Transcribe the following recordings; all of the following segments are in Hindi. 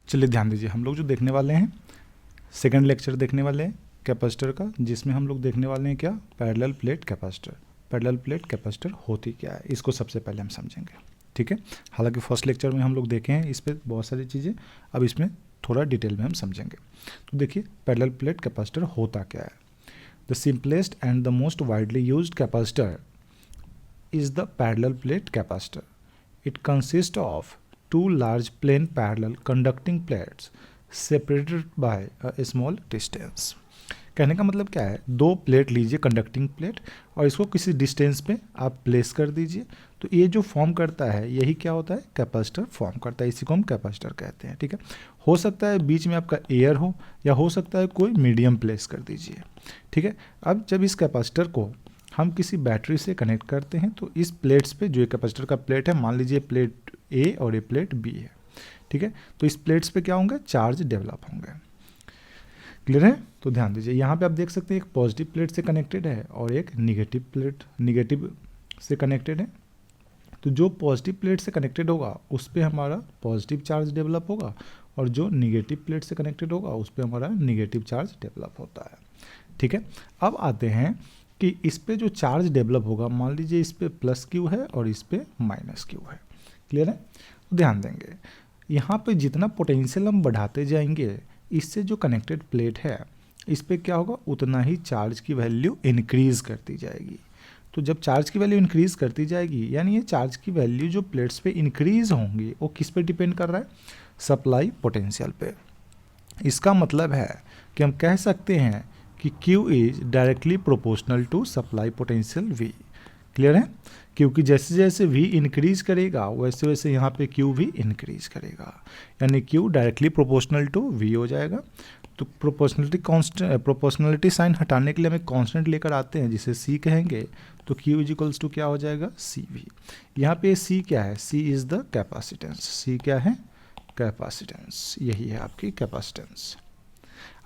चलिए ध्यान दीजिए, हम लोग जो देखने वाले हैं सेकंड लेक्चर देखने वाले हैं कैपेसिटर का, जिसमें हम लोग देखने वाले हैं क्या, parallel plate capacitor. Parallel plate capacitor होती क्या है, इसको सबसे पहले हम समझेंगे, ठीक है। हालांकि फर्स्ट लेक्चर में हम लोग देखे हैं इस पर बहुत सारी चीज़ें, अब इसमें थोड़ा डिटेल में हम समझेंगे। तो देखिए पैरेलल प्लेट कैपेसिटर होता क्या है। The simplest and the most widely used capacitor is the parallel plate capacitor. It consists of two large plain parallel conducting plates separated by a small distance. कहने का मतलब क्या है, दो प्लेट लीजिए कंडक्टिंग प्लेट और इसको किसी डिस्टेंस पे आप प्लेस कर दीजिए, तो ये जो फॉर्म करता है यही क्या होता है, कैपेसिटर फॉर्म करता है। इसी को हम कैपेसिटर कहते हैं, ठीक है। हो सकता है बीच में आपका एयर हो या हो सकता है कोई मीडियम प्लेस कर दीजिए, ठीक है। अब जब इस कैपेसिटर को हम किसी बैटरी से कनेक्ट करते हैं तो इस प्लेट्स पे, जो ये कैपेसिटर का प्लेट है, मान लीजिए प्लेट ए और ये प्लेट बी है, ठीक है। तो इस प्लेट्स पे क्या होंगे, चार्ज डेवलप होंगे। क्लियर है। तो ध्यान दीजिए, यहाँ पे आप देख सकते हैं एक पॉजिटिव प्लेट से कनेक्टेड है और एक निगेटिव प्लेट निगेटिव से कनेक्टेड है। तो जो पॉजिटिव प्लेट से कनेक्टेड होगा उस पर हमारा पॉजिटिव चार्ज डेवलप होगा और जो निगेटिव प्लेट से कनेक्टेड होगा उस पर हमारा निगेटिव चार्ज डेवलप होता है, ठीक है। अब आते हैं कि इस पे जो चार्ज डेवलप होगा, मान लीजिए इस पे प्लस क्यू है और इस पे माइनस क्यू है। क्लियर है। तो ध्यान देंगे, यहाँ पे जितना पोटेंशियल हम बढ़ाते जाएंगे, इससे जो कनेक्टेड प्लेट है इस पे क्या होगा, उतना ही चार्ज की वैल्यू इंक्रीज करती जाएगी। तो जब चार्ज की वैल्यू इंक्रीज करती जाएगी, यानी ये चार्ज की वैल्यू जो प्लेट्स पे इंक्रीज होंगी वो किस पे डिपेंड कर रहा है, सप्लाई पोटेंशियल पे। इसका मतलब है कि हम कह सकते हैं कि Q is directly proportional to supply potential V। Clear है। क्योंकि जैसे जैसे V इंक्रीज करेगा वैसे वैसे यहाँ पे Q भी इंक्रीज करेगा, यानी Q directly proportional to V हो जाएगा। तो प्रोपोर्शनलिटी साइन हटाने के लिए हम एक कांस्टेंट लेकर आते हैं जिसे C कहेंगे, तो Q इज इक्वल्स टू क्या हो जाएगा, CV। यहाँ पे C क्या है, C is the capacitance. C क्या है, कैपेसिटेंस, यही है आपकी कैपेसिटेंस।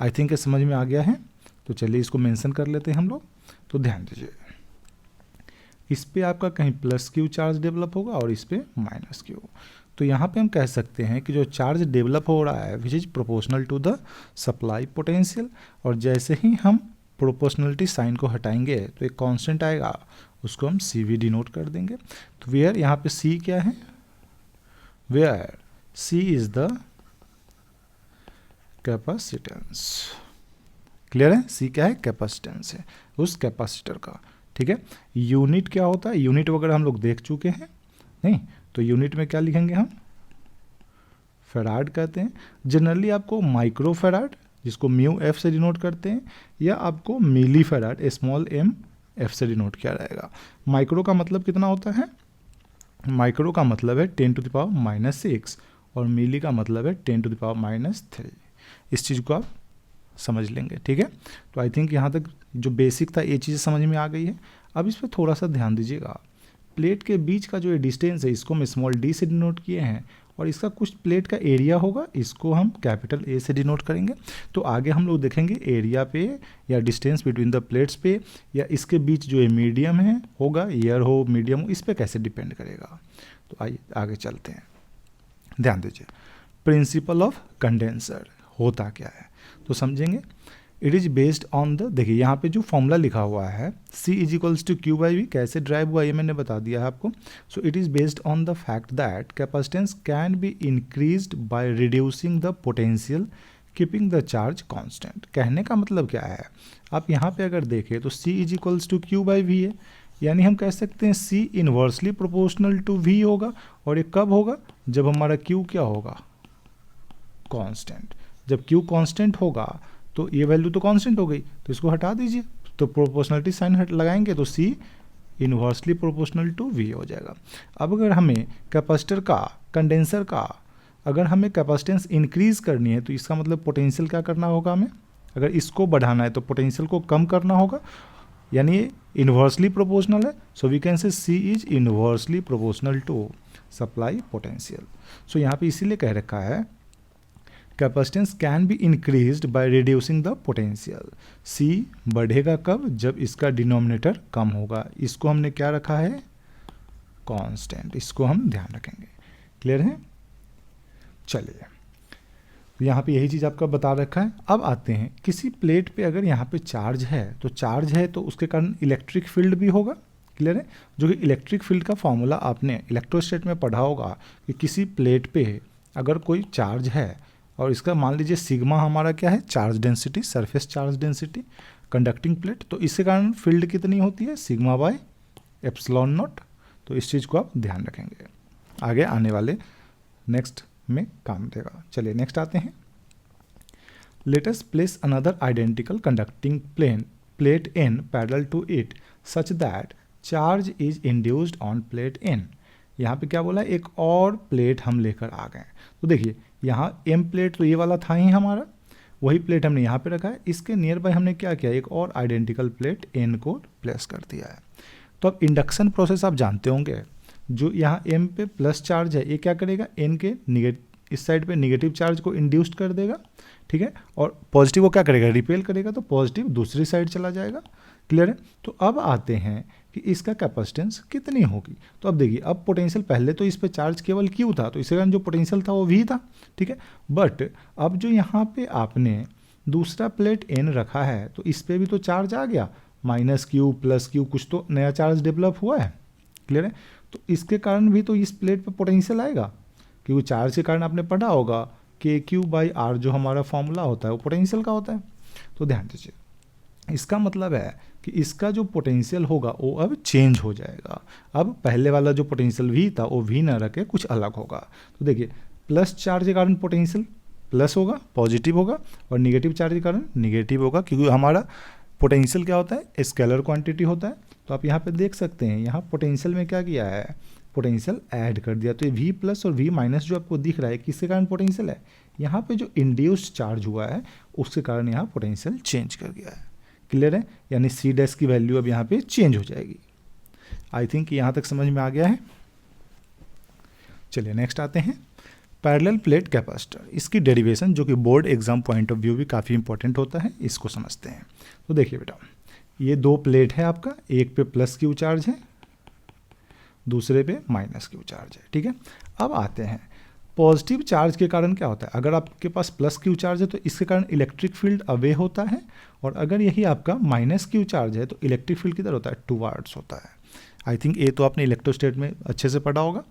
आई थिंक ये समझ में आ गया है। तो चलिए इसको मेंशन कर लेते हैं हम लोग। तो ध्यान दीजिए, इस पे आपका कहीं प्लस क्यू चार्ज डेवलप होगा और इस पे माइनस क्यू। तो यहाँ पे हम कह सकते हैं कि जो चार्ज डेवलप हो रहा है which is proportional to the supply potential, और जैसे ही हम प्रोपोर्शनलिटी साइन को हटाएंगे तो एक कांस्टेंट आएगा, उसको हम CV डिनोट कर देंगे। तो वेयर यहाँ पे C क्या है, where C is the capacitance. Clear है। C क्या है, कैपेसिटेंस है उस कैपेसिटर का, ठीक है। यूनिट क्या होता है, यूनिट वगैरह हम लोग देख चुके हैं, नहीं तो यूनिट में क्या लिखेंगे हम, फेराड कहते हैं। जनरली आपको माइक्रो फेराड, जिसको म्यू F से डिनोट करते हैं, या आपको मिली फेराड स्मॉल m F से डिनोट किया जाएगा। माइक्रो का मतलब कितना होता है, माइक्रो का मतलब है 10⁻⁻⁶ और मिली का मतलब है 10⁻⁻3। इस चीज़ को आप समझ लेंगे, ठीक है। तो आई थिंक यहाँ तक जो बेसिक था ये चीज़ समझ में आ गई है। अब इस पर थोड़ा सा ध्यान दीजिएगा, प्लेट के बीच का जो ये डिस्टेंस है इसको हम स्मॉल d से डिनोट किए हैं, और इसका कुछ प्लेट का एरिया होगा, इसको हम कैपिटल A से डिनोट करेंगे। तो आगे हम लोग देखेंगे एरिया पे या डिस्टेंस बिटवीन द प्लेट्स पे, या इसके बीच जो ये मीडियम है होगा, एयर हो मीडियम हो, इस पर कैसे डिपेंड करेगा। तो आइए आगे चलते हैं। ध्यान दीजिए, प्रिंसिपल ऑफ कंडेंसर होता क्या है तो समझेंगे। It is based on the, देखिए यहाँ पे जो फॉर्मूला लिखा हुआ है C is equals to Q/V, कैसे ड्राइव हुआ ये मैंने बता दिया है आपको। So it is based on the fact that capacitance can be increased by reducing the potential keeping the charge constant. कहने का मतलब क्या है, आप यहाँ पे अगर देखें तो C is equals to Q/V है, यानी हम कह सकते हैं C inversely proportional to V होगा। और ये कब होगा, जब हमारा Q क्या होगा, कांस्टेंट। जब Q कांस्टेंट होगा तो ये वैल्यू तो कांस्टेंट हो गई, तो इसको हटा दीजिए, तो प्रोपोर्शनलिटी साइन लगाएंगे तो C inversely proportional to V हो जाएगा। अब अगर हमें कैपेसिटर का, कंडेंसर का, अगर हमें कैपेसिटेंस इंक्रीज करनी है तो इसका मतलब पोटेंशियल क्या करना होगा हमें, अगर इसको बढ़ाना है तो पोटेंशियल को कम करना होगा, यानी ये इन्वर्सली प्रोपोर्शनल है। So we can say C is inversely proportional to supply potential. So यहाँ पे इसीलिए कह रखा है capacitance can be increased by reducing the potential. C बढ़ेगा कब, जब इसका डिनोमिनेटर कम होगा। इसको हमने क्या रखा है, कांस्टेंट, इसको हम ध्यान रखेंगे। क्लियर है। चलिए तो यहाँ पे यही चीज़ आपका बता रखा है। अब आते हैं, किसी प्लेट पे अगर यहाँ पे चार्ज है तो चार्ज है तो उसके कारण इलेक्ट्रिक फील्ड भी होगा, क्लियर है। जो कि इलेक्ट्रिक फील्ड का फॉर्मूला आपने इलेक्ट्रोस्टैट में पढ़ा होगा कि किसी प्लेट पे अगर कोई चार्ज है और इसका मान लीजिए सिग्मा हमारा क्या है, charge density, surface charge density, conducting plate, तो इसके कारण फील्ड कितनी होती है, सिग्मा बाय एप्सिलॉन नॉट। तो इस चीज़ को आप ध्यान रखेंगे, आगे आने वाले नेक्स्ट में काम देगा। चलिए नेक्स्ट आते हैं। Let us place another identical conducting plate n parallel to it such that charge is induced on plate n। यहाँ पे क्या बोला, एक और प्लेट हम लेकर आ गए। तो देखिए यहाँ m प्लेट तो ये वाला था ही हमारा, वही प्लेट हमने यहाँ पे रखा है, इसके नियर बाय हमने क्या किया, एक और आइडेंटिकल प्लेट n को प्लेस कर दिया है। तो अब इंडक्शन प्रोसेस आप जानते होंगे, जो यहाँ m पे प्लस चार्ज है ये क्या करेगा, n के इस साइड पे निगेटिव चार्ज को इंड्यूस्ड कर देगा, ठीक है, और पॉजिटिव को क्या करेगा, रिपेल करेगा, तो पॉजिटिव दूसरी साइड चला जाएगा, क्लियर है। तो अब आते हैं कि इसका कैपेसिटेंस कितनी होगी। तो अब देखिए, अब पोटेंशियल, पहले तो इस पे चार्ज केवल Q था, तो इसके कारण जो पोटेंशियल था वो V था, ठीक है। बट अब जो यहाँ पे आपने दूसरा प्लेट N रखा है तो इस पे भी तो चार्ज आ गया, -Q +Q, कुछ तो नया चार्ज डेवलप हुआ है, क्लियर है। तो इसके कारण भी तो इस प्लेट पे पोटेंशियल आएगा, क्योंकि चार्ज के कारण आपने पढ़ा होगा कि Q/R जो हमारा फॉर्मूला होता है वो पोटेंशियल का होता है। तो ध्यान दीजिए, इसका मतलब है कि इसका जो पोटेंशियल होगा वो अब चेंज हो जाएगा। अब पहले वाला जो पोटेंशियल V था वो V ना रखे कुछ अलग होगा। तो देखिए, प्लस चार्ज के कारण पोटेंशियल प्लस होगा, पॉजिटिव होगा, और निगेटिव चार्ज के कारण निगेटिव होगा, क्योंकि हमारा पोटेंशियल क्या होता है, स्केलर क्वांटिटी होता है। तो आप यहाँ पे देख सकते हैं, यहाँ पोटेंशियल में क्या किया है, पोटेंशियल ऐड कर दिया। तो ये V प्लस और V माइनस जो आपको दिख रहा है किसके कारण पोटेंशियल है, यहाँ पे जो इंड्यूस्ड चार्ज हुआ है उसके कारण यहाँ पोटेंशियल चेंज कर गया है, क्लियर है। यानी C डैश की वैल्यू अब यहाँ पे चेंज हो जाएगी। आई थिंक यहाँ तक समझ में आ गया है। चलिए नेक्स्ट आते हैं, पैरेलल प्लेट कैपेसिटर। इसकी डेरिवेशन जो कि board exam point of view भी काफ़ी इंपॉर्टेंट होता है, इसको समझते हैं। तो देखिए बेटा, ये दो प्लेट है आपका, एक पे +Q चार्ज है, दूसरे पे -Q चार्ज है, ठीक है। अब आते हैं, पॉजिटिव चार्ज के कारण क्या होता है, अगर आपके पास +Q चार्ज है तो इसके कारण इलेक्ट्रिक फील्ड अवे होता है, और अगर यही आपका -Q चार्ज है तो इलेक्ट्रिक फील्ड किधर होता है, टुवर्ड्स होता है। आई थिंक ये तो आपने इलेक्ट्रोस्टैट में अच्छे से पढ़ा होगा।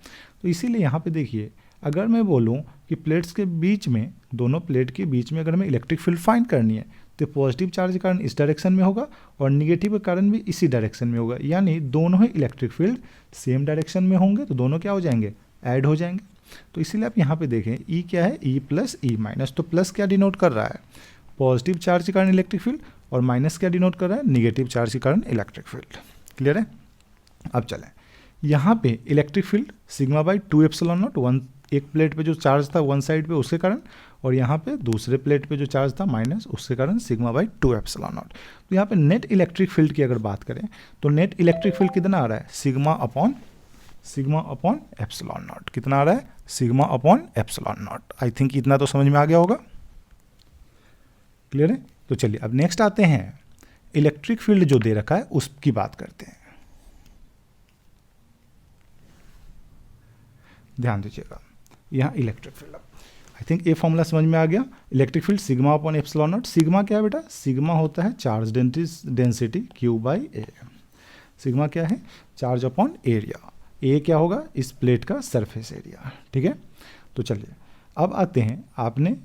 तो इसीलिए यहाँ पे देखिए, अगर मैं बोलूँ कि प्लेट्स के बीच में, दोनों प्लेट के बीच में अगर हमें इलेक्ट्रिक फील्ड फाइंड करनी है तो पॉजिटिव चार्ज के कारण इस डायरेक्शन में होगा और निगेटिव के कारण भी इसी डायरेक्शन में होगा, यानी दोनों ही इलेक्ट्रिक फील्ड सेम डायरेक्शन में होंगे, तो दोनों क्या हो जाएंगे, ऐड हो जाएंगे। तो इसीलिए आप यहाँ पे देखें, E क्या है, E + E-, तो प्लस क्या डिनोट कर रहा है, पॉजिटिव चार्ज के कारण इलेक्ट्रिक फील्ड, और माइनस क्या डिनोट कर रहा है, निगेटिव चार्ज के कारण इलेक्ट्रिक फील्ड, क्लियर है। अब चलें, यहाँ पे इलेक्ट्रिक फील्ड σ/2ε0, एक प्लेट पे जो चार्ज था वन साइड पे उसके कारण, और यहाँ पे दूसरे प्लेट पे जो चार्ज था माइनस, उसके कारण σ/2ε0। तो यहाँ पे नेट इलेक्ट्रिक फील्ड की अगर बात करें तो नेट इलेक्ट्रिक फील्ड कितना आ रहा है, σ/ε0। कितना आ रहा है, σ/ε0। आई थिंक इतना तो समझ में आ गया होगा, क्लियर है। तो चलिए अब नेक्स्ट आते हैं, इलेक्ट्रिक फील्ड जो दे रखा है उसकी बात करते हैं। ध्यान दीजिएगा, यहाँ इलेक्ट्रिक फील्ड, आई थिंक ये फॉर्मूला समझ में आ गया। Electric field σ/ε0। सिग्मा क्या है बेटा, सिग्मा होता है चार्ज डेंसिटी Q/A। सिग्मा क्या है, चार्ज अपॉन एरिया। ए क्या होगा, इस प्लेट का सरफेस एरिया, ठीक है। तो चलिए अब आते हैं, आपने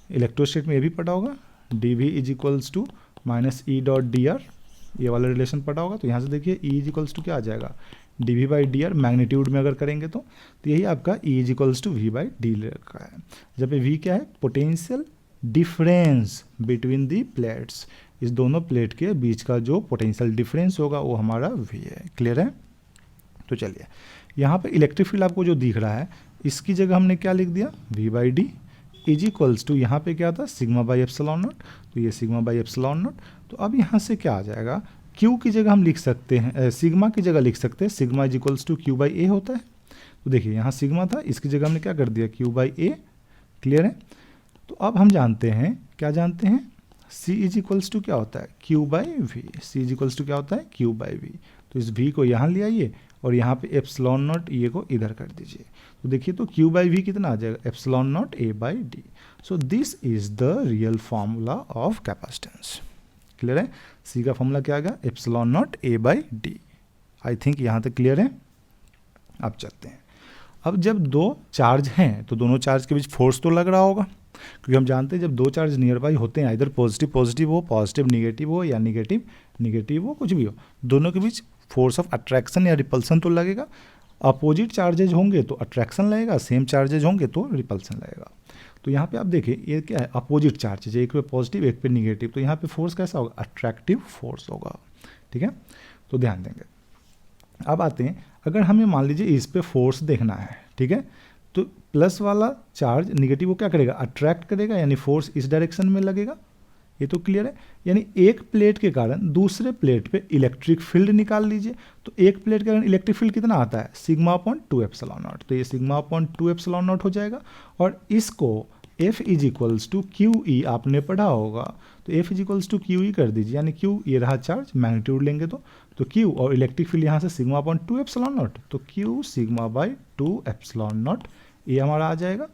इलेक्ट्रोस्टैट में ये भी पढ़ा होगा, dV = -E.dr, ये वाला रिलेशन पढ़ा होगा। तो यहाँ से देखिए E = क्या आ जाएगा, dV/dr, मैग्नीट्यूड में अगर करेंगे तो यही आपका E = V/d रखा है। जब V क्या है, potential difference between the plates, इस दोनों प्लेट के बीच का जो पोटेंशियल डिफरेंस होगा वो हमारा V है, क्लियर है। तो चलिए यहाँ पे इलेक्ट्रिक फील्ड आपको जो दिख रहा है इसकी जगह हमने क्या लिख दिया, V/d = यहाँ पे क्या था, σ/ε0, तो ये σ/ε0। तो अब यहाँ से क्या आ जाएगा, Q की जगह हम लिख सकते हैं, सिग्मा की जगह लिख सकते हैं, सिग्मा = Q/A होता है। तो देखिए यहाँ सिग्मा था, इसकी जगह हमने क्या कर दिया, Q/A, क्लियर है। तो अब हम जानते हैं, क्या जानते हैं, C क्या होता है, Q/V। C क्या होता है, Q/V। तो इस V को यहाँ ले आइए और यहाँ पे एप्सिलॉन नॉट ये को इधर कर दीजिए, तो देखिए तो Q बाई वी कितना आ जाएगा, epsilon not A by D. So this is the real formula of capacitance. Clear है? C का फॉर्मूला क्या आ गया, epsilon not A by D. I think यहाँ तक क्लियर है। अब चलते हैं, अब जब दो चार्ज हैं तो दोनों चार्ज के बीच फोर्स तो लग रहा होगा, क्योंकि हम जानते हैं जब दो चार्ज नियर बाई होते हैं, इधर पॉजिटिव पॉजिटिव हो, पॉजिटिव निगेटिव हो, या निगेटिव निगेटिव हो, कुछ भी हो, दोनों के बीच फोर्स ऑफ अट्रैक्शन या रिपल्सन तो लगेगा। अपोजिट चार्जेज होंगे तो अट्रैक्शन लगेगा, सेम चार्जेज होंगे तो रिपल्सन लगेगा। तो यहाँ पे आप देखिए ये क्या है, अपोजिट चार्जेज, एक पे पॉजिटिव एक पे निगेटिव, तो यहाँ पे फोर्स कैसा होगा, अट्रैक्टिव फोर्स होगा। ठीक है, तो ध्यान देंगे। अब आते हैं, अगर हमें मान लीजिए इस पे फोर्स देखना है, ठीक है, तो प्लस वाला चार्ज निगेटिव को क्या करेगा, अट्रैक्ट करेगा, यानी फोर्स इस डायरेक्शन में लगेगा। ये तो क्लियर है। यानी एक प्लेट के कारण दूसरे प्लेट पे इलेक्ट्रिक फील्ड निकाल लीजिए, तो एक प्लेट के कारण इलेक्ट्रिक फील्ड कितना आता है, सिग्मा अपॉन 2 एप्सिलॉन नॉट, तो ये सिग्मा अपॉन 2 एप्सिलॉन नॉट हो जाएगा। और इसको F is equals to Q E आपने पढ़ा होगा, तो F is equals to Q E कर दीजिए, यानी क्यू ये रहा चार्ज, मैग्नीट्यूड लेंगे तो क्यू और इलेक्ट्रिक फील्ड यहाँ से सिग्मा अपॉन 2 एप्सिलॉन नॉट, तो Q sigma by 2 epsilon not ये हमारा आ जाएगा।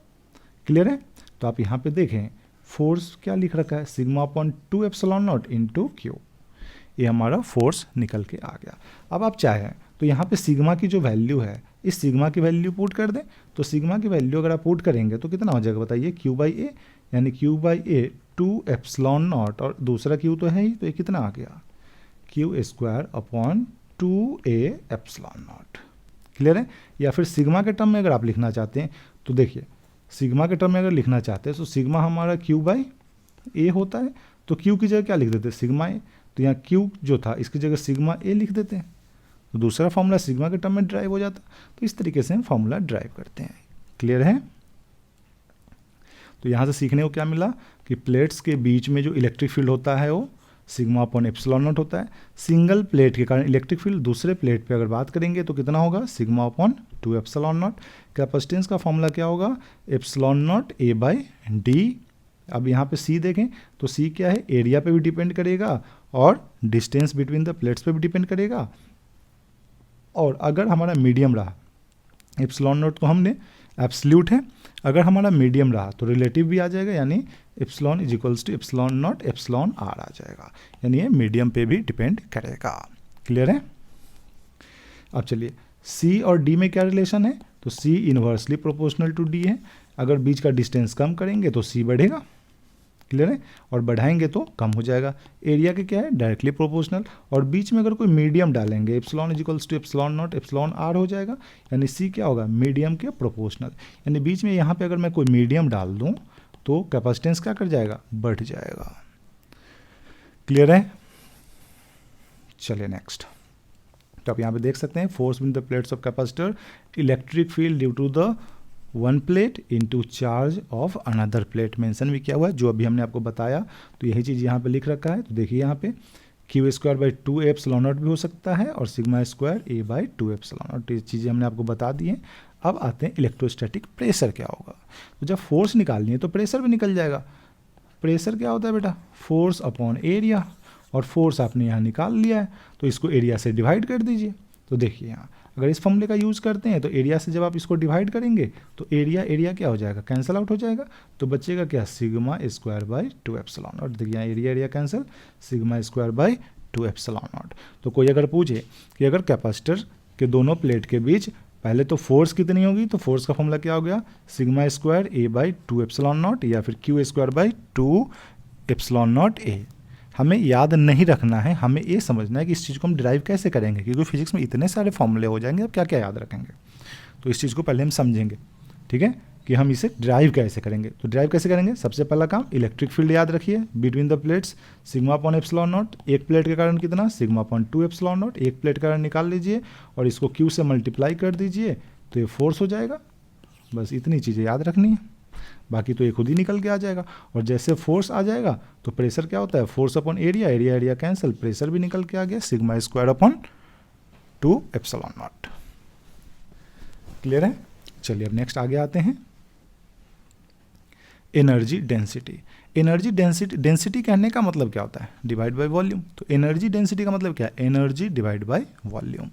क्लियर है? तो आप यहाँ पे देखें फोर्स क्या लिख रखा है, sigma upon 2 epsilon not into Q, ये हमारा फोर्स निकल के आ गया। अब आप चाहें तो यहाँ पे सिग्मा की जो वैल्यू है, इस सिग्मा की वैल्यू पुट कर दें, तो सिग्मा की वैल्यू अगर आप पुट करेंगे तो कितना हो जाएगा बताइए, क्यू बाई ए, यानी Q by A 2 epsilon not, और दूसरा क्यू तो है ही, तो ये कितना आ गया, Q square upon 2a epsilon not. Clear है? या फिर सिग्मा के टर्म में अगर आप लिखना चाहते हैं तो देखिए, सिग्मा के टर्म में अगर लिखना चाहते हैं तो सिग्मा हमारा क्यू बाई ए होता है, तो क्यू की जगह क्या लिख देते हैं, सिग्मा ए, तो यहाँ क्यू जो था इसकी जगह सिग्मा ए लिख देते हैं, तो दूसरा फॉर्मूला सिग्मा के टर्म में ड्राइव हो जाता। तो इस तरीके से हम फॉर्मूला ड्राइव करते हैं। क्लियर है? तो यहाँ से सीखने को क्या मिला कि प्लेट्स के बीच में जो इलेक्ट्रिक फील्ड होता है वो सिग्मा अपॉन एप्सिलॉन नॉट होता है। सिंगल प्लेट के कारण इलेक्ट्रिक फील्ड दूसरे प्लेट पे अगर बात करेंगे तो कितना होगा, sigma upon 2 epsilon not. Capacitance का फॉर्मूला क्या होगा, epsilon naught A by D. अब यहाँ पे सी देखें तो सी क्या है, एरिया पे भी डिपेंड करेगा और डिस्टेंस बिटवीन द प्लेट्स पे भी डिपेंड करेगा। और अगर हमारा मीडियम रहा, एप्सिलॉन नॉट तो हमने एब्सोल्यूट है, अगर हमारा मीडियम रहा तो रिलेटिव भी आ जाएगा, यानी epsilon is equals to epsilon naught epsilon R आ जाएगा, यानी ये मीडियम पे भी डिपेंड करेगा। क्लियर है? अब चलिए सी और डी में क्या रिलेशन है, तो सी इनवर्सली प्रोपोर्शनल टू डी है, अगर बीच का डिस्टेंस कम करेंगे तो सी बढ़ेगा। क्लियर है? और बढ़ाएंगे तो कम हो जाएगा। एरिया के क्या है, डायरेक्टली प्रोपोर्शनल, और बीच में अगर कोई मीडियम डालेंगे epsilon is equals to epsilon naught epsilon R हो जाएगा, यानी सी क्या होगा, मीडियम के प्रोपोर्शनल, यानी बीच में यहाँ पे अगर मैं कोई मीडियम डाल दूँ तो कैपेसिटेंस क्या कर जाएगा, बढ़ जाएगा। क्लियर है? चलिए नेक्स्ट, तो आप यहाँ पे देख सकते हैं force with the plates of capacitor, electric field due to the one plate into charge of another plate mention भी किया हुआ है, जो अभी हमने आपको बताया, तो यही चीज़ यहाँ पे लिख रखा है। तो देखिए यहाँ पे Q square by 2 epsilon not भी हो सकता है और sigma square A by 2 epsilon not, ये चीज़ें हमने आपको बता दी हैं। अब आते हैं इलेक्ट्रोस्टैटिक प्रेशर क्या होगा। तो जब फोर्स निकालनी है तो प्रेशर भी निकल जाएगा। प्रेशर क्या होता है बेटा, फोर्स अपॉन एरिया, और फोर्स आपने यहाँ निकाल लिया है तो इसको एरिया से डिवाइड कर दीजिए। तो देखिए यहाँ अगर इस फॉर्मूले का यूज़ करते हैं तो एरिया से जब आप इसको डिवाइड करेंगे तो एरिया क्या हो जाएगा, कैंसिल आउट हो जाएगा, तो बचेगा क्या, sigma square by 2 epsilon not. देखिए यहाँ area cancel, sigma square by 2 epsilon not. तो कोई अगर पूछे कि अगर कैपेसिटर के दोनों प्लेट के बीच पहले तो फोर्स कितनी होगी, तो फोर्स का फॉर्मूला क्या हो गया, sigma square A by 2 epsilon not, या फिर Q square by 2 epsilon naught ए। हमें याद नहीं रखना है, हमें ये समझना है कि इस चीज़ को हम डिराइव कैसे करेंगे, क्योंकि फिजिक्स में इतने सारे फॉर्मूले हो जाएंगे, अब क्या क्या याद रखेंगे। तो इस चीज़ को पहले हम समझेंगे, ठीक है, कि हम इसे ड्राइव कैसे करेंगे। तो ड्राइव कैसे करेंगे, सबसे पहला काम इलेक्ट्रिक फील्ड याद रखिए between the plates, sigma upon epsilon not, एक प्लेट के कारण कितना, सिग्मा अपॉन 2 एप्सिलॉन नॉट, एक प्लेट के कारण निकाल लीजिए और इसको क्यू से मल्टीप्लाई कर दीजिए तो ये फोर्स हो जाएगा। बस इतनी चीज़ें याद रखनी है, बाकी तो ये खुद ही निकल के आ जाएगा। और जैसे फोर्स आ जाएगा तो प्रेशर क्या होता है, force upon area, area cancel, pressure भी निकल के आ गया, sigma square upon 2 epsilon not. Clear है? चलिए अब नेक्स्ट आगे आते हैं, एनर्जी डेंसिटी। एनर्जी डेंसिटी कहने का मतलब क्या होता है, डिवाइड बाय वॉल्यूम। तो एनर्जी डेंसिटी का मतलब क्या है, energy divide by volume.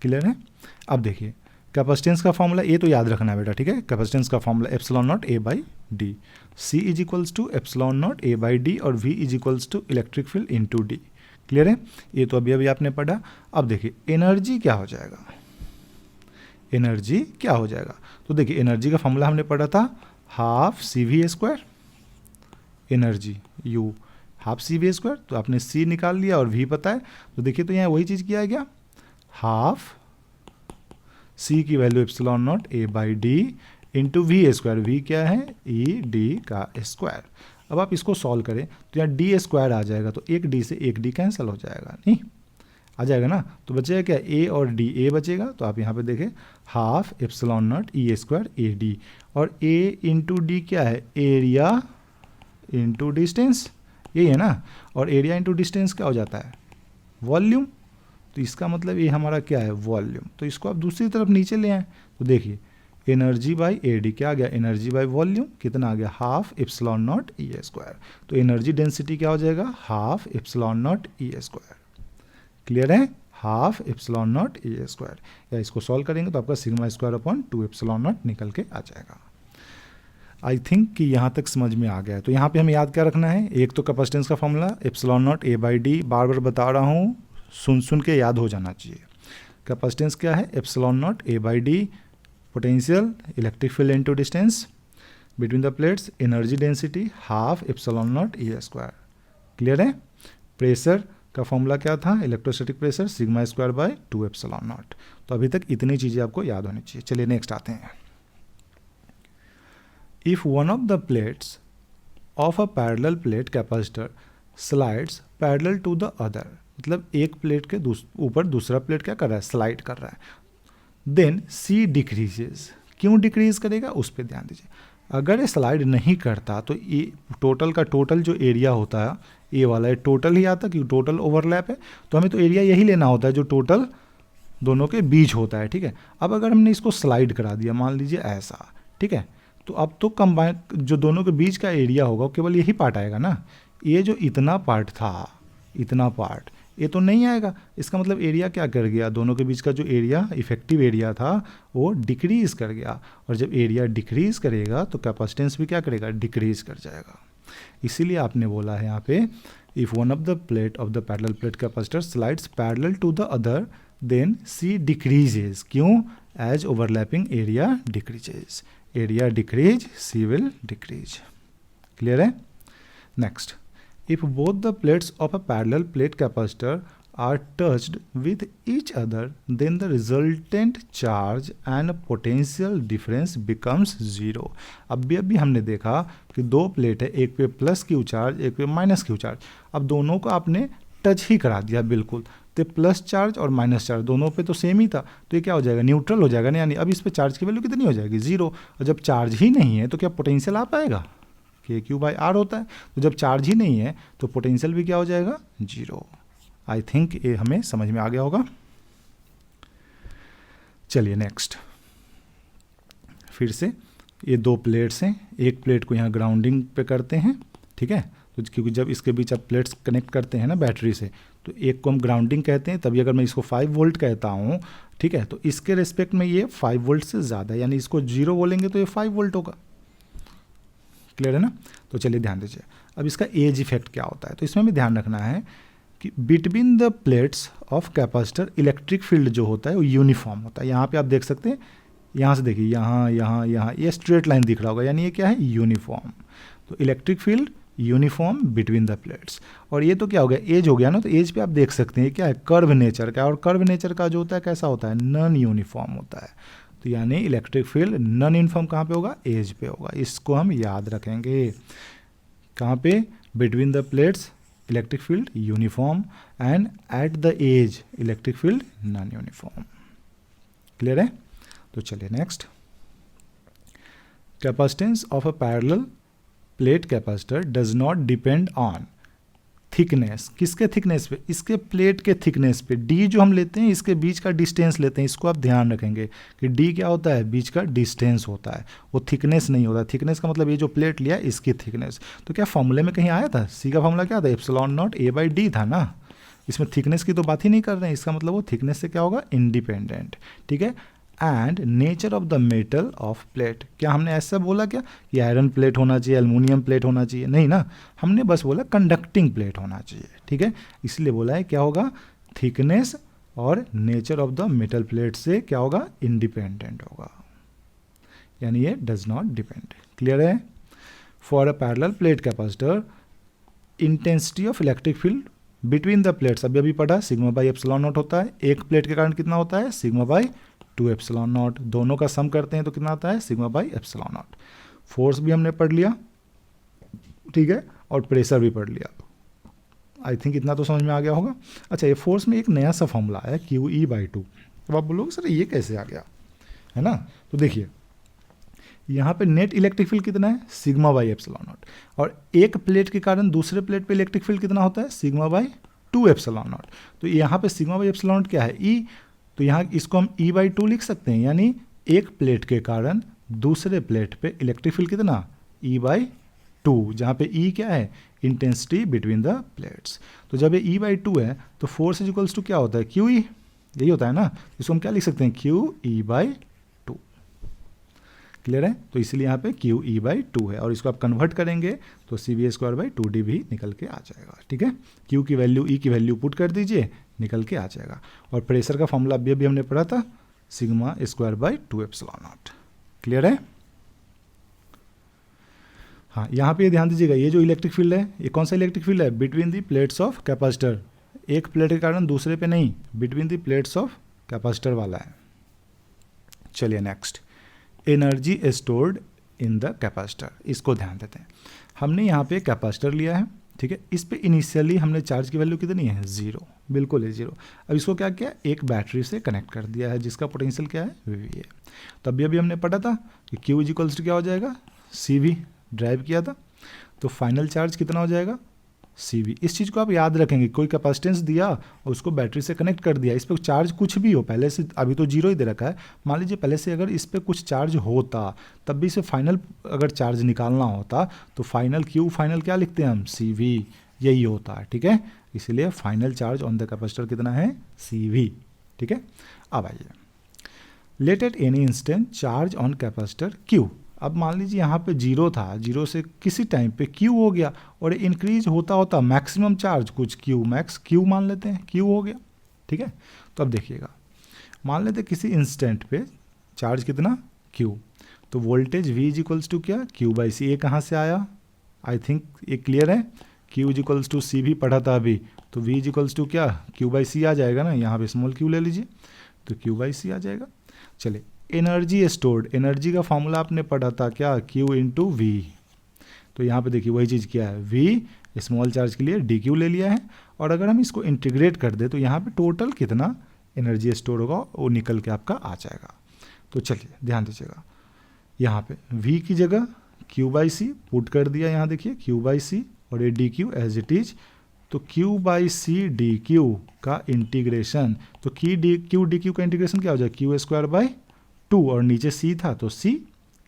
Clear है। अब देखिए कैपेसिटेंस का फॉर्मूला ये तो याद रखना है बेटा, ठीक है। कैपेसिटेंस का formula epsilon naught A by D, C is equals to epsilon naught A by D और V is equals to electric field into D. Clear है, ये तो अभी अभी आपने पढ़ा। अब देखिए एनर्जी क्या हो जाएगा, एनर्जी क्या हो जाएगा। तो देखिए एनर्जी का फॉर्मूला हमने पढ़ा था half C V square, energy U half C V square, तो आपने सी निकाल लिया और वी पता है, तो देखिए तो यहाँ वही चीज़ किया गया, हाफ सी की value epsilon naught A by D into V square, V क्या है ई डी का स्क्वायर। अब आप इसको सॉल्व करें तो यहाँ डी स्क्वायर आ जाएगा, तो एक डी से एक डी कैंसिल हो जाएगा, नहीं आ जाएगा ना, तो बचेगा क्या ए और डी, ए बचेगा, तो आप यहाँ पे देखें half epsilon naught E square A D, और ए इंटू डी क्या है एरिया इंटू डिस्टेंस, यही है ना, और एरिया इंटू डिस्टेंस क्या हो जाता है वॉल्यूम, तो इसका मतलब ये हमारा क्या है वॉल्यूम। तो इसको आप दूसरी तरफ नीचे ले आए, तो देखिए एनर्जी बाई ए डी क्या आ गया, एनर्जी बाई वॉल्यूम कितना आ गया half epsilon naught E square, तो एनर्जी डेंसिटी क्या हो जाएगा half epsilon naught E square. Clear है, half epsilon naught E square, या इसको सॉल्व करेंगे तो आपका sigma square upon 2 epsilon naught निकल के आ जाएगा। आई थिंक कि यहाँ तक समझ में आ गया है। तो यहाँ पे हमें याद क्या रखना है, एक तो कैपेसिटेंस का formula epsilon naught A by D, बार बार बता रहा हूँ, सुन सुन के याद हो जाना चाहिए। कैपेसिटेंस क्या है epsilon naught A by D, potential electric field into distance between the plates, energy density half epsilon naught E square. Clear है। प्रेशर का फॉर्मूला क्या था, electrostatic pressure sigma square by 2 epsilon not. तो अभी तक इतनी चीज़ें आपको याद होनी चाहिए। चलिए नेक्स्ट आते हैं। If one of the plates of a parallel plate capacitor slides parallel to the other, मतलब एक प्लेट के ऊपर दूसरा प्लेट क्या कर रहा है स्लाइड कर रहा है, देन सी डिक्रीजेज, क्यों डिक्रीज करेगा उस पर ध्यान दीजिए। अगर ये स्लाइड नहीं करता तो ये टोटल का टोटल जो एरिया होता है ये वाला है टोटल ही आता, क्योंकि टोटल ओवरलैप है, तो हमें तो एरिया यही लेना होता है जो टोटल दोनों के बीच होता है, ठीक है। अब अगर हमने इसको स्लाइड करा दिया मान लीजिए ऐसा, ठीक है, तो अब तो कंबाइन जो दोनों के बीच का एरिया होगा केवल यही पार्ट आएगा ना, ये जो इतना पार्ट था, इतना पार्ट ये तो नहीं आएगा। इसका मतलब एरिया क्या कर गया, दोनों के बीच का जो एरिया इफेक्टिव एरिया था वो डिक्रीज कर गया, और जब एरिया डिक्रीज करेगा तो कैपेसिटेंस भी क्या करेगा डिक्रीज कर जाएगा। इसीलिए आपने बोला है यहाँ पे if one of the plate of the parallel plate capacitor slides parallel to the other then C decreases, क्यों as overlapping area decreases, area decrease C will decrease. Clear है। Next, if both the plates of a parallel plate capacitor are touched with each other then the resultant charge and potential difference becomes zero। अभी हमने देखा कि दो प्लेट है, एक पे प्लस क्यू चार्ज एक पे माइनस क्यू चार्ज, अब दोनों को आपने टच ही करा दिया बिल्कुल, तो प्लस चार्ज और माइनस चार्ज दोनों पे तो सेम ही था, तो ये क्या हो जाएगा न्यूट्रल हो जाएगा ना, यानी अब इस पे चार्ज की वैल्यू कितनी हो जाएगी जीरो, और जब चार्ज ही नहीं है तो क्या पोटेंशियल आ पाएगा, के क्यू बाई आर होता है, तो जब चार्ज ही नहीं है तो पोटेंशियल भी क्या हो जाएगा जीरो। आई थिंक ये हमें समझ में आ गया होगा। चलिए नेक्स्ट, फिर से ये दो प्लेट्स हैं, एक प्लेट को यहाँ ग्राउंडिंग पे करते हैं, ठीक है, तो क्योंकि जब इसके बीच आप प्लेट्स कनेक्ट करते हैं ना बैटरी से, तो एक को हम ग्राउंडिंग कहते हैं, तभी अगर मैं इसको 5 वोल्ट कहता हूँ, ठीक है, तो इसके रिस्पेक्ट में ये 5 वोल्ट से ज़्यादा, यानी इसको 0 बोलेंगे तो ये 5 वोल्ट होगा। क्लियर है ना। तो चलिए ध्यान दीजिए, अब इसका एज इफेक्ट क्या होता है, तो इसमें हमें ध्यान रखना है कि between the plates of capacitor electric field जो होता है वो यूनिफॉर्म होता है। यहाँ पे आप देख सकते हैं, यहाँ से देखिए यहाँ यहाँ यहाँ ये स्ट्रेट लाइन दिख रहा होगा, यानी ये क्या है यूनिफॉर्म, तो electric field uniform between the plates. और ये तो क्या हो गया एज हो गया ना, तो एज पे आप देख सकते हैं क्या है कर्व नेचर का, और कर्व नेचर का जो होता है कैसा होता है नॉन यूनिफॉर्म होता है, तो यानी इलेक्ट्रिक फील्ड नॉन यूनिफॉर्म कहाँ पे होगा एज पे होगा। इसको हम याद रखेंगे, कहाँ पे between the plates electric field uniform and at the edge electric field non uniform. Clear है। तो चलिए next, capacitance of a parallel plate capacitor does not depend on thickness, किसके थिकनेस पे, इसके प्लेट के थिकनेस पे, डी जो हम लेते हैं इसके बीच का डिस्टेंस लेते हैं, इसको आप ध्यान रखेंगे कि डी क्या होता है बीच का डिस्टेंस होता है, वो थिकनेस नहीं होता। थिकनेस का मतलब ये जो प्लेट लिया इसकी थिकनेस, तो क्या फॉर्मूले में कहीं आया था, सी का फॉर्मूला क्या था epsilon naught A by D था ना, इसमें थिकनेस की तो बात ही नहीं कर रहे हैं, इसका मतलब वो थिकनेस से क्या होगा, इंडिपेंडेंट, ठीक है। And nature of the metal of plate, क्या हमने ऐसा बोला क्या कि आयरन प्लेट होना चाहिए, एल्युमिनियम प्लेट होना चाहिए, नहीं ना, हमने बस बोला कंडक्टिंग प्लेट होना चाहिए, ठीक है। इसलिए बोला है क्या होगा, थिकनेस और nature of the metal plate से क्या होगा, इंडिपेंडेंट होगा, यानी ये डज नॉट डिपेंड। क्लियर है। For a parallel plate capacitor intensity of electric field between the plates, अभी पढ़ा, सिग्मा बाई एप्सिलॉन नॉट होता है, एक प्लेट के कारण कितना होता है, सिग्मा बाई 2 एप्सिलॉन नॉट, दोनों का सम करते हैं तो कितना आता है, sigma by epsilon not. Force भी हमने पढ़ लिया, ठीक है, और प्रेशर भी पढ़ लिया, आई थिंक इतना तो समझ में आ गया होगा। अच्छा, ये फोर्स में एक नया सा फॉर्मूला है QE/2, तो आप बोलोगे सर ये कैसे आ गया, है ना। तो देखिए यहाँ पे नेट इलेक्ट्रिक फील्ड कितना है, सिग्मा बाई एप्सिलॉन नॉट, और एक प्लेट के कारण दूसरे प्लेट पे इलेक्ट्रिक फील्ड कितना होता है, सिग्मा बाई 2 एप्सिलॉन नॉट। तो यहाँ पे सिग्मा बाई एप्सिलॉन नॉट क्या है, E, तो यहाँ इसको हम E/2 लिख सकते हैं, यानी एक प्लेट के कारण दूसरे प्लेट पे इलेक्ट्रिक फील्ड कितना, E/2, जहाँ पे E क्या है, इंटेंसिटी बिटवीन द प्लेट्स। तो जब ये E/2 है तो फोर्स इज इक्वल्स टू क्या होता है, QE, यही होता है ना, इसको हम क्या लिख सकते हैं, QE/2। क्लियर है। तो इसलिए यहाँ पे QE/2 है, और इसको आप कन्वर्ट करेंगे तो CV²/2D भी निकल के आ जाएगा, ठीक है। Q की वैल्यू, E की वैल्यू पुट कर दीजिए, निकल के आ जाएगा। और प्रेशर का फॉर्मूला अभी हमने पढ़ा था, σ²/2 एप्सिलॉन नॉट। क्लियर है। हाँ, यहाँ पे ध्यान दीजिएगा, ये जो इलेक्ट्रिक फील्ड है, ये कौन सा इलेक्ट्रिक फील्ड है, between the plates of capacitor, एक प्लेट के कारण दूसरे पे नहीं, between the plates of capacitor वाला है। चलिए next, energy stored in the capacitor, इसको ध्यान देते हैं। हमने यहाँ पे कैपेसिटर लिया है, ठीक है, इस पे इनिशियली हमने चार्ज की वैल्यू कितनी है, 0, बिल्कुल है 0। अब इसको क्या किया, एक बैटरी से कनेक्ट कर दिया है जिसका पोटेंशियल क्या है, VV है। तो अभी हमने पढ़ा था कि Q इक्वल्स टू क्या हो जाएगा, CV, ड्राइव किया था, तो फाइनल चार्ज कितना हो जाएगा, CV। इस चीज़ को आप याद रखेंगे, कोई कैपेसिटेंस दिया और उसको बैटरी से कनेक्ट कर दिया, इस पर चार्ज कुछ भी हो, पहले से अभी तो 0 ही दे रखा है, मान लीजिए पहले से अगर इस पर कुछ चार्ज होता तब भी इसे फाइनल अगर चार्ज निकालना होता तो फाइनल Q, फाइनल क्या लिखते हैं हम, CV, यही होता है, ठीक है। इसलिए final charge on the capacitor कितना है, CV, ठीक है। अब आइए, let at any instant charge on capacitor Q। अब मान लीजिए यहाँ पे 0 था, 0 से किसी टाइम पे Q हो गया और इंक्रीज होता होता मैक्सिमम चार्ज कुछ Q मैक्स, Q मान लेते हैं, Q हो गया, ठीक है। तो अब देखिएगा, मान लेते हैं किसी इंस्टेंट पे चार्ज कितना, Q, तो voltage V is equals to क्या, Q/C। ये कहाँ से आया, आई थिंक ये क्लियर है, Q इज इक्वल्स टू C भी पढ़ा था अभी, तो V इज इक्वल्स टू क्या, Q/C आ जाएगा ना, यहाँ पे स्मॉल q ले लीजिए तो Q/C आ जाएगा। चलिए, एनर्जी स्टोर्ड, एनर्जी का फॉर्मूला आपने पढ़ा था क्या, Q इंटू V। तो यहाँ पे देखिए वही चीज़ क्या है, V स्मॉल चार्ज के लिए dQ ले लिया है, और अगर हम इसको इंटीग्रेट कर दे तो यहाँ पे टोटल कितना एनर्जी स्टोर होगा वो निकल के आपका आ जाएगा। तो चलिए ध्यान दीजिएगा, यहाँ पे V की जगह Q/C पुट कर दिया, यहाँ देखिए Q/C, और ये dQ एज इट इज, तो Q/C dQ का इंटीग्रेशन, तो Q dQ का इंटीग्रेशन क्या हो जाएगा, Q²/2, और नीचे C था तो C।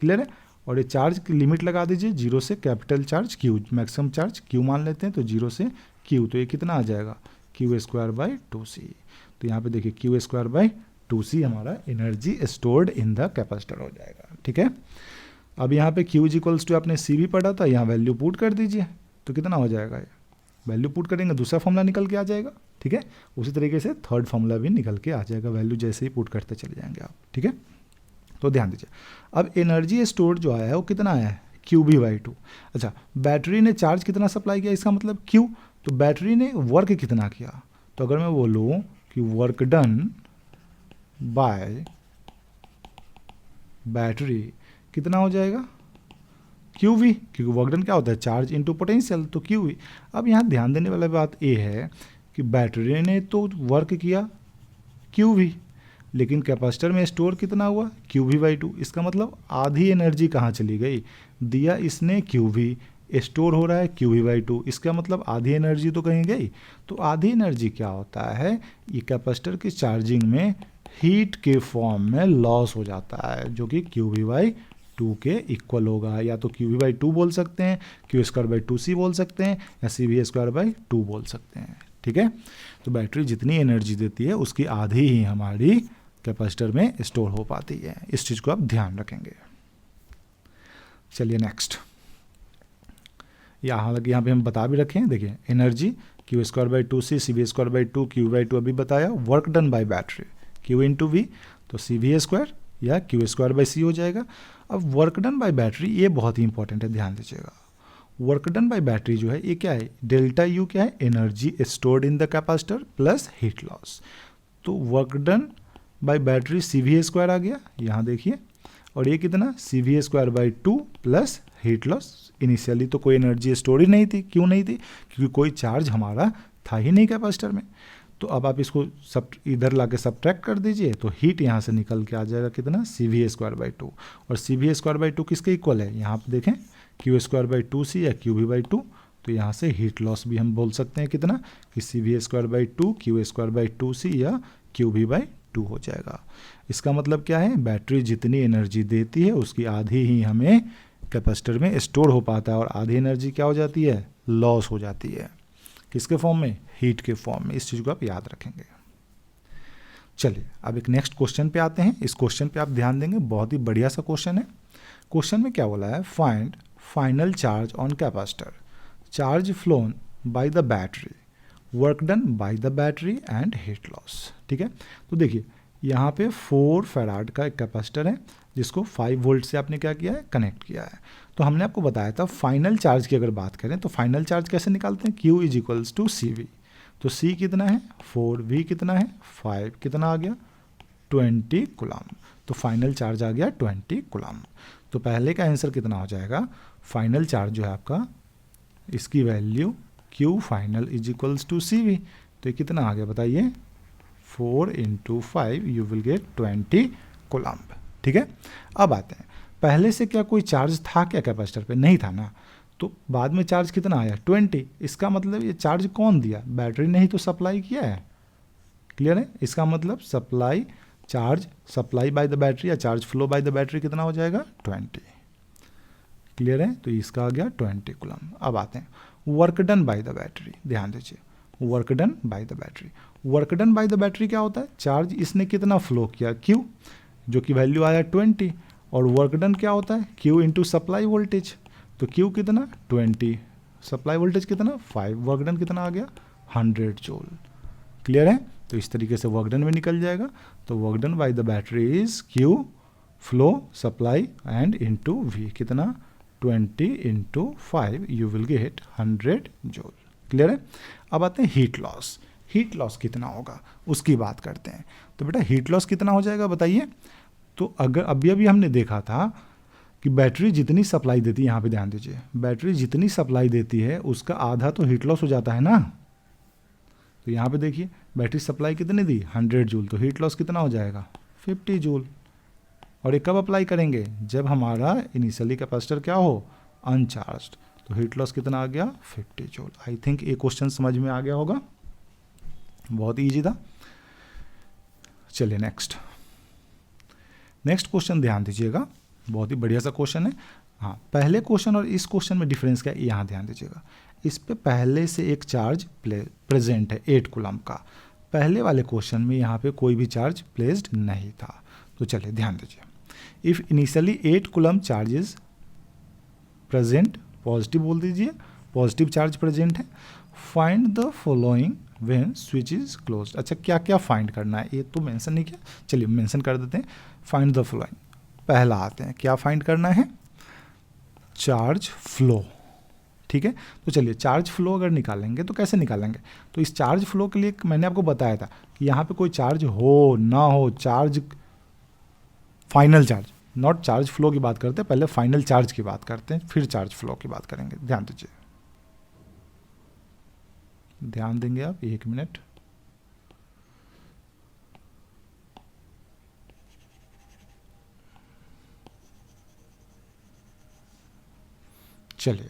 क्लियर है। और ये चार्ज की लिमिट लगा दीजिए, 0 से capital charge Q, maximum charge Q मान लेते हैं, तो 0 से Q, तो ये कितना आ जाएगा, Q²/2C। तो यहाँ पे देखिए Q²/2C हमारा energy stored in the capacitor हो जाएगा, ठीक है। अब यहाँ पे Q इक्वल्स टू आपने C भी पढ़ा था, यहाँ वैल्यू पुट कर दीजिए तो कितना हो जाएगा, ये वैल्यू पुट करेंगे दूसरा फॉर्मूला निकल के आ जाएगा, ठीक है। उसी तरीके से थर्ड फॉर्मूला भी निकल के आ जाएगा, वैल्यू जैसे ही पुट करते चले जाएंगे आप, ठीक है। तो ध्यान दीजिए, अब एनर्जी स्टोर्ड जो आया है वो कितना आया है, QB/2। अच्छा, बैटरी ने चार्ज कितना सप्लाई किया, इसका मतलब Q, तो बैटरी ने वर्क कितना किया, तो अगर मैं बोलूँ कि वर्क डन बाय बैटरी कितना हो जाएगा, QV, क्योंकि वर्क डन क्या होता है, चार्ज इनटू पोटेंशियल, तो QV। अब यहाँ ध्यान देने वाली बात ये है कि बैटरी ने तो वर्क किया QV, लेकिन कैपेसिटर में स्टोर कितना हुआ, QV/2। इसका मतलब आधी एनर्जी कहाँ चली गई, दिया इसने QV, स्टोर हो रहा है QV/2, इसका मतलब आधी एनर्जी तो कहीं गई। तो आधी एनर्जी क्या होता है, ये कैपेसिटर की चार्जिंग में हीट के फॉर्म में लॉस हो जाता है, जो कि QV/2 के इक्वल होगा, या तो QV/2 बोल सकते हैं, Q²/2C बोल सकते हैं, या CV²/2 बोल सकते हैं, ठीक है। तो बैटरी जितनी एनर्जी देती है उसकी आधी ही हमारी कैपेसिटर में स्टोर हो पाती है। इस चीज़ को आप ध्यान रखेंगे। चलिए नेक्स्ट, हालांकि यहाँ पे हम बता भी रखे हैं, देखिए एनर्जी Q²/2C CV²/2 Q/2 अभी बताया। Work done by battery Q × V, तो CV² या Q² हो जाएगा। अब वर्क डन बाय बैटरी ये बहुत ही इंपॉर्टेंट है, ध्यान दीजिएगा। वर्क डन बाय बैटरी जो है ये क्या है, डेल्टा U क्या है, energy stored in the capacitor plus heat loss. तो work done by battery CV² आ गया, यहाँ देखिए, और ये कितना CV²/2 plus heat loss. Initially तो कोई एनर्जी स्टोर ही नहीं थी, क्यों नहीं थी, क्योंकि कोई चार्ज हमारा था ही नहीं कैपेसिटर में। तो अब आप इसको सब इधर लाके सब्ट्रैक्ट कर दीजिए, तो हीट यहाँ से निकल के आ जाएगा कितना CV²/2, और CV²/2 किसके इक्वल है, यहाँ पे देखें Q²/2C या QV/2। तो यहाँ से हीट लॉस भी हम बोल सकते हैं कितना कि CV²/2 Q²/2C या QV/2 हो जाएगा। इसका मतलब क्या है, बैटरी जितनी एनर्जी देती है उसकी आधी ही हमें कैपेसिटर में स्टोर हो पाता है, और आधी एनर्जी क्या हो जाती है, लॉस हो जाती है। किसके फॉर्म में, हीट के फॉर्म में। इस चीज़ को आप याद रखेंगे। चलिए अब एक नेक्स्ट क्वेश्चन पे आते हैं। इस क्वेश्चन पे आप ध्यान देंगे, बहुत ही बढ़िया सा क्वेश्चन है। क्वेश्चन में क्या बोला है, find final charge on capacitor, charge phloem bye the battery, work done by the battery and heat loss. ठीक है, तो देखिए यहाँ पे 4 फैराड का एक कैपेसिटर है जिसको 5 वोल्ट से आपने क्या किया है, कनेक्ट किया है। तो हमने आपको बताया था फाइनल चार्ज की अगर बात करें तो फाइनल चार्ज कैसे निकालते हैं, Q = CV। तो C कितना है 4, V कितना है 5, कितना आ गया 20 कूलम। तो फाइनल चार्ज आ गया 20 कूलम। तो पहले का आंसर कितना हो जाएगा, फाइनल चार्ज जो है आपका, इसकी वैल्यू Q फाइनल = CV। तो ये कितना आ गया बताइए, 4 × 5 यू विल गेट 20 कूलम। ठीक है, अब आते हैं, पहले से क्या कोई चार्ज था क्या कैपेसिटर पे, नहीं था ना। तो बाद में चार्ज कितना आया 20। इसका मतलब ये चार्ज कौन दिया, बैटरी ने ही तो सप्लाई किया है। क्लियर है, इसका मतलब supply charge supply by the battery या charge flow by the battery कितना हो जाएगा 20। क्लियर है, तो इसका आ गया 20 कूलम। अब आते हैं work done by the battery, ध्यान दीजिए, work done by the battery. Work done by the battery क्या होता है, चार्ज इसने कितना फ्लो किया Q, जो कि वैल्यू आया 20, और वर्क डन क्या होता है Q × सप्लाई वोल्टेज। तो Q कितना 20, सप्लाई वोल्टेज कितना 5, वर्क डन कितना आ गया 100 जूल। क्लियर है, तो इस तरीके से वर्क डन में निकल जाएगा। तो work done by the battery is Q flow supply and into V, कितना 20 × 5 you will gate 100 joule. Clear है, अब आते हैं हीट लॉस। हीट लॉस कितना होगा उसकी बात करते हैं। तो बेटा हीट लॉस कितना हो जाएगा बताइए। तो अगर अभी हमने देखा था कि बैटरी जितनी सप्लाई देती है, यहाँ पे ध्यान दीजिए, बैटरी जितनी सप्लाई देती है उसका आधा तो हीट लॉस हो जाता है ना। तो यहाँ पे देखिए बैटरी सप्लाई कितनी दी 100 जूल, तो हीट लॉस कितना हो जाएगा 50 जूल। और ये कब अप्लाई करेंगे, जब हमारा इनिशियली कैपेसिटर क्या हो अनचार्ज्ड। तो हीट लॉस कितना आ गया 50 जूल। आई थिंक ये क्वेश्चन समझ में आ गया होगा, बहुत ईजी था। चलिए नेक्स्ट क्वेश्चन ध्यान दीजिएगा, बहुत ही बढ़िया सा क्वेश्चन है। हाँ, पहले क्वेश्चन और इस क्वेश्चन में डिफरेंस क्या है यहाँ ध्यान दीजिएगा। इस पे पहले से एक चार्ज प्रेजेंट है 8 कूलम का, पहले वाले क्वेश्चन में यहाँ पे कोई भी चार्ज प्लेस्ड नहीं था। तो चलिए ध्यान दीजिए, if initially 8 coulomb charge is present, positive बोल दीजिए, पॉजिटिव चार्ज प्रेजेंट है, find the following when switch is close. अच्छा क्या क्या फाइंड करना है, ये तो मेंशन नहीं किया, चलिए मेंशन कर देते हैं। फाइंड द फॉलोइंग, पहला आते हैं, क्या फाइंड करना है, चार्ज फ्लो। ठीक है, तो चलिए चार्ज फ्लो अगर निकालेंगे तो कैसे निकालेंगे। तो इस चार्ज फ्लो के लिए मैंने आपको बताया था कि यहाँ पे कोई चार्ज हो ना हो, charge final charge, not charge flow की बात करते हैं, पहले फाइनल चार्ज की बात करते हैं, फिर चार्ज फ्लो की बात करेंगे। ध्यान दीजिए, ध्यान देंगे आप, 1 मिनट। चलिए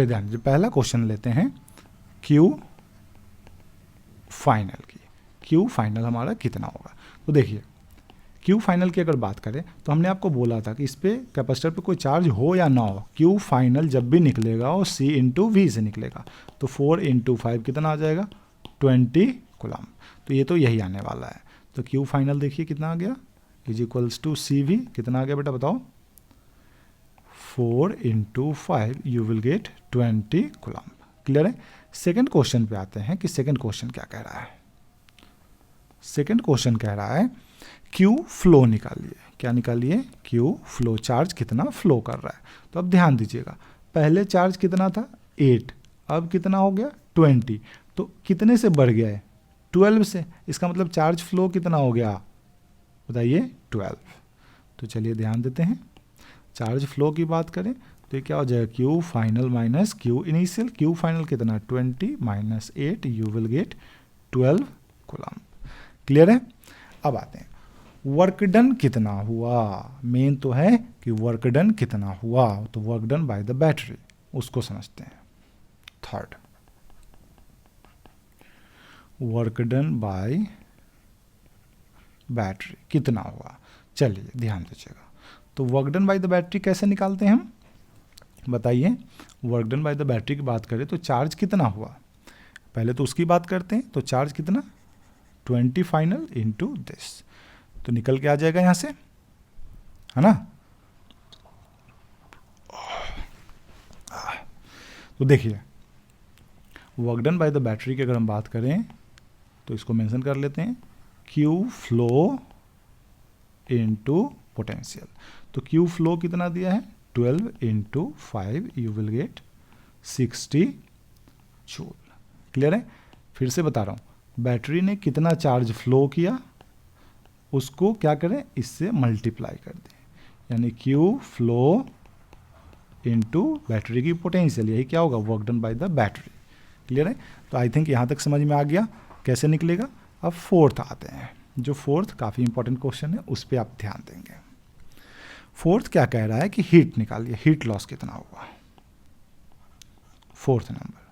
ध्यान दीजिए, पहला क्वेश्चन लेते हैं Q फाइनल की। Q फाइनल हमारा कितना होगा। तो देखिए क्यू फाइनल की अगर बात करें तो हमने आपको बोला था कि इस पे कैपेसिटर पे कोई चार्ज हो या ना हो, क्यू फाइनल जब भी निकलेगा वो C इंटू वी से निकलेगा। तो 4 इंटू 5 कितना आ जाएगा 20 कूलम। तो ये तो यही आने वाला है। तो क्यू फाइनल देखिए कितना आ गया is equals to C V, कितना आ गया बेटा बताओ 4 into 5 you will get 20 coulomb. Clear है। सेकेंड क्वेश्चन पे आते हैं कि सेकेंड क्वेश्चन क्या कह रहा है। सेकेंड क्वेश्चन कह रहा है क्यू फ्लो निकालिए। क्या निकालिए क्यू फ्लो, चार्ज कितना फ्लो कर रहा है। तो अब ध्यान दीजिएगा पहले चार्ज कितना था 8, अब कितना हो गया 20, तो कितने से बढ़ गया है 12 से। इसका मतलब चार्ज फ्लो कितना हो गया बताइए 12। तो चलिए ध्यान देते हैं, चार्ज फ्लो की बात करें तो ये क्या हो जाएगा Q final minus Q initial. Q final कितना 20 minus 8 you will gate 12 coulomb. Clear है। अब आते हैं वर्क डन कितना हुआ। मेन तो है कि वर्क डन कितना हुआ, तो work done by the battery उसको समझते हैं। Third work done by battery कितना हुआ। चलिए ध्यान दीजिएगा, तो work done by the battery कैसे निकालते हैं हम बताइए। Work done by the battery की बात करें तो चार्ज कितना हुआ, पहले तो उसकी बात करते हैं। तो चार्ज कितना 20 फाइनल इंटू दिस, तो निकल के आ जाएगा यहां से, है ना। तो देखिए work done by the battery की अगर हम बात करें तो इसको मेंशन कर लेते हैं क्यू फ्लो इंटू पोटेंशियल। तो क्यू फ्लो कितना दिया है 12 into 5 you will gate 60 joule. Clear है। फिर से बता रहा हूं बैटरी ने कितना चार्ज फ्लो किया उसको क्या करें इससे मल्टीप्लाई कर दें, यानी क्यू फ्लो इनटू बैटरी की पोटेंशियल, यही क्या होगा work done by the battery. Clear है। तो आई थिंक यहाँ तक समझ में आ गया कैसे निकलेगा। अब फोर्थ आते हैं, जो फोर्थ काफ़ी इंपॉर्टेंट क्वेश्चन है उस पर आप ध्यान देंगे। फोर्थ क्या कह रहा है कि हीट निकालिए, हीट लॉस कितना हुआ। फोर्थ नंबर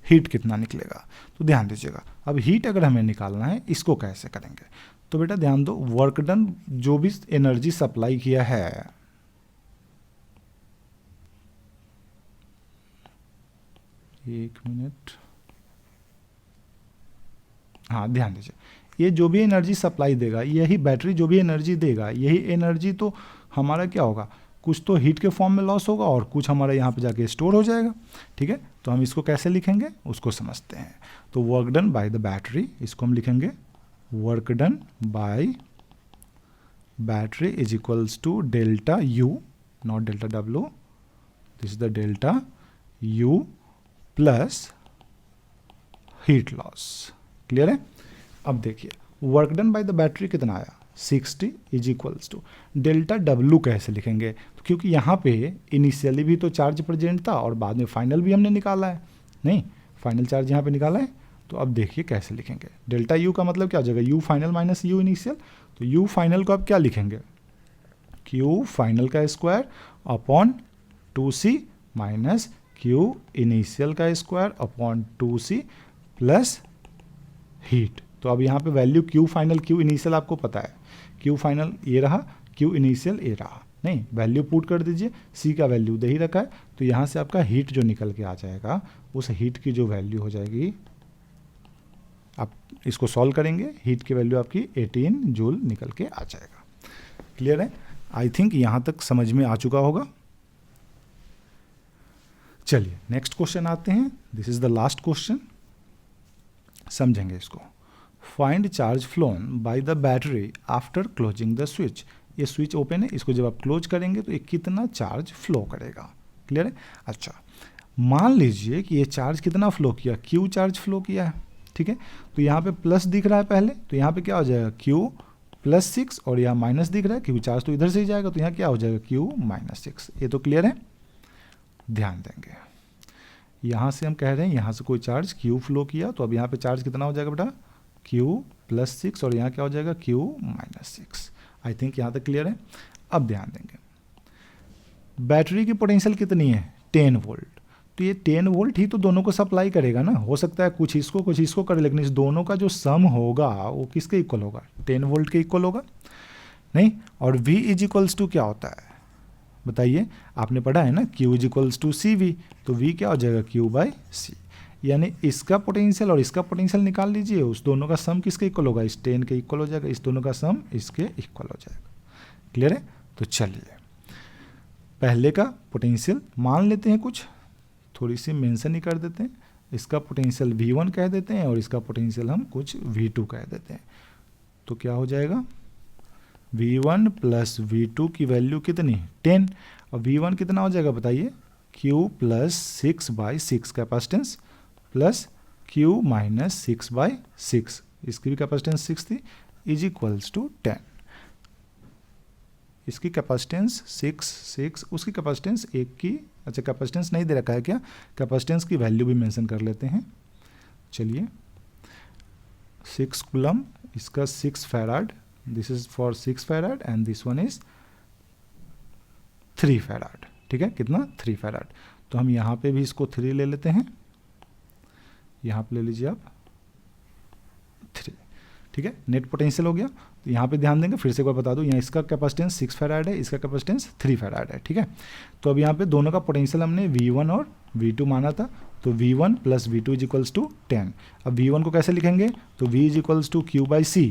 हीट कितना निकलेगा, तो ध्यान दीजिएगा। अब हीट अगर हमें निकालना है इसको कैसे करेंगे, तो बेटा ध्यान दो वर्क डन जो भी एनर्जी सप्लाई किया है, एक मिनट, हाँ ध्यान दीजिए, ये जो भी एनर्जी सप्लाई देगा यही बैटरी जो भी एनर्जी देगा यही एनर्जी तो हमारा क्या होगा, कुछ तो हीट के फॉर्म में लॉस होगा और कुछ हमारा यहाँ पे जाके स्टोर हो जाएगा। ठीक है, तो हम इसको कैसे लिखेंगे उसको समझते हैं। तो work done by the battery, इसको हम लिखेंगे work done by battery is equals to delta U, not delta W, this is the delta U plus heat loss. Clear है। अब देखिए work done by the battery कितना आया 60 is equals to delta W कैसे लिखेंगे, तो क्योंकि यहाँ पे इनिशियली भी तो चार्ज प्रेजेंट था और बाद में फाइनल भी हमने निकाला है, नहीं फाइनल चार्ज यहाँ पे निकाला है। तो अब देखिए कैसे लिखेंगे, डेल्टा यू का मतलब क्या हो जाएगा U final minus U initial. तो यू फाइनल को अब क्या लिखेंगे क्यू फाइनल का square upon 2c minus Q initial का square upon 2c plus heat. तो अब यहाँ पे value Q final Q initial आपको पता है, क्यू फाइनल ये रहा क्यू इनिशियल ये रहा, नहीं वैल्यू पुट कर दीजिए, सी का वैल्यू दे ही रखा है। तो यहाँ से आपका हीट जो निकल के आ जाएगा उस हीट की जो वैल्यू हो जाएगी, आप इसको सॉल्व करेंगे हीट की वैल्यू आपकी 18 जूल निकल के आ जाएगा। क्लियर है। आई थिंक यहाँ तक समझ में आ चुका होगा। चलिए नेक्स्ट क्वेश्चन आते हैं, this is the last question, समझेंगे इसको। Find charge phloem bye the battery after closing the switch. ये स्विच ओपन है, इसको जब आप क्लोज करेंगे तो ये कितना चार्ज फ्लो करेगा। क्लियर है। अच्छा मान लीजिए कि ये चार्ज कितना फ्लो किया, क्यू चार्ज फ्लो किया है। ठीक है, तो यहाँ पे प्लस दिख रहा है पहले, तो यहाँ पे क्या हो जाएगा क्यू प्लस 6 और यहाँ माइनस दिख रहा है क्योंकि चार्ज तो इधर से ही जाएगा, तो यहाँ क्या हो जाएगा क्यू माइनस 6। ये तो क्लियर है। ध्यान देंगे यहाँ से हम कह रहे हैं यहाँ से कोई चार्ज क्यू फ्लो किया, तो अब यहाँ पे चार्ज कितना हो जाएगा बेटा क्यू प्लस 6 और यहाँ क्या हो जाएगा क्यू माइनस 6। आई थिंक यहाँ तक क्लियर है। अब ध्यान देंगे बैटरी की पोटेंशियल कितनी है 10 वोल्ट, तो ये 10 वोल्ट ही तो दोनों को सप्लाई करेगा ना। हो सकता है कुछ इसको करे, लेकिन इस दोनों का जो सम होगा वो किसके इक्वल होगा, 10 वोल्ट के इक्वल होगा नहीं। और V इज इक्वल्स टू क्या होता है बताइए, आपने पढ़ा है ना, Q is equals to CV, तो V क्या हो जाएगा, Q बाई C। यानी इसका पोटेंशियल और इसका पोटेंशियल निकाल लीजिए, उस दोनों का सम किसके इक्वल होगा, इस 10 के इक्वल हो जाएगा, इस दोनों का सम इसके इक्वल हो जाएगा। क्लियर है। तो चलिए पहले का पोटेंशियल मान लेते हैं, कुछ थोड़ी सी मेंशन ही कर देते हैं। इसका पोटेंशियल V1 कह देते हैं और इसका पोटेंशियल हम कुछ V2 कह देते हैं। तो क्या हो जाएगा, V1 प्लस V2 की वैल्यू कितनी, 10, और V1 कितना हो जाएगा बताइए, Q plus 6/6 capacitance plus Q minus 6/6, इसकी भी कैपेसिटेंस 6 थी, इज इक्वल्स टू 10। इसकी कैपेसिटेंस 6, उसकी कैपेसिटेंस 1 की, अच्छा कैपेसिटेंस नहीं दे रखा है क्या, कैपेसिटेंस की वैल्यू भी मेंशन कर लेते हैं। चलिए 6 कूलम, इसका 6 farad, this is for 6 farad and this one is 3 farad. ठीक है, कितना, 3 फैराड। तो हम यहाँ पे भी इसको 3 ले लेते हैं, यहाँ पे ले लीजिए आप 3। ठीक है, नेट पोटेंशियल हो गया। तो यहाँ पे ध्यान देंगे, फिर से एक बार बता दूँ, यहाँ इसका कैपेसिटेंस 6 फैराड है, इसका कैपेसिटेंस 3 फैराड है। ठीक है, तो अब यहाँ पे दोनों का पोटेंशियल हमने V1 और V2 माना था, तो V1 plus V2 is equals to 10। अब V1 को कैसे लिखेंगे, तो V is equals to Q by C।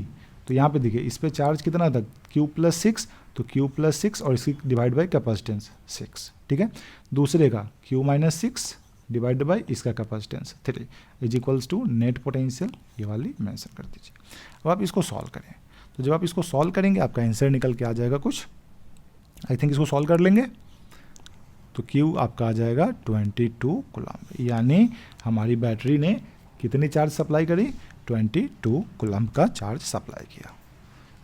तो यहाँ पे देखिए इस पे चार्ज कितना था, Q प्लस 6, तो Q प्लस 6 और इसकी डिवाइड बाई कैपेसिटेंस 6। ठीक है, दूसरे का Q माइनस 6 डिवाइड बाई इसका capacitance 3 is equals to net potential, ये वाली मेंशन कर दीजिए। अब आप इसको सॉल्व करें, तो जब आप इसको सॉल्व करेंगे आपका आंसर निकल के आ जाएगा कुछ, आई थिंक इसको सॉल्व कर लेंगे, तो Q आपका आ जाएगा 22 कूलम, यानी हमारी बैटरी ने कितनी चार्ज सप्लाई करी, 22 कूलम का चार्ज सप्लाई किया।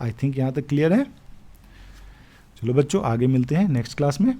आई थिंक यहाँ तक क्लियर है। चलो बच्चों आगे मिलते हैं नेक्स्ट क्लास में।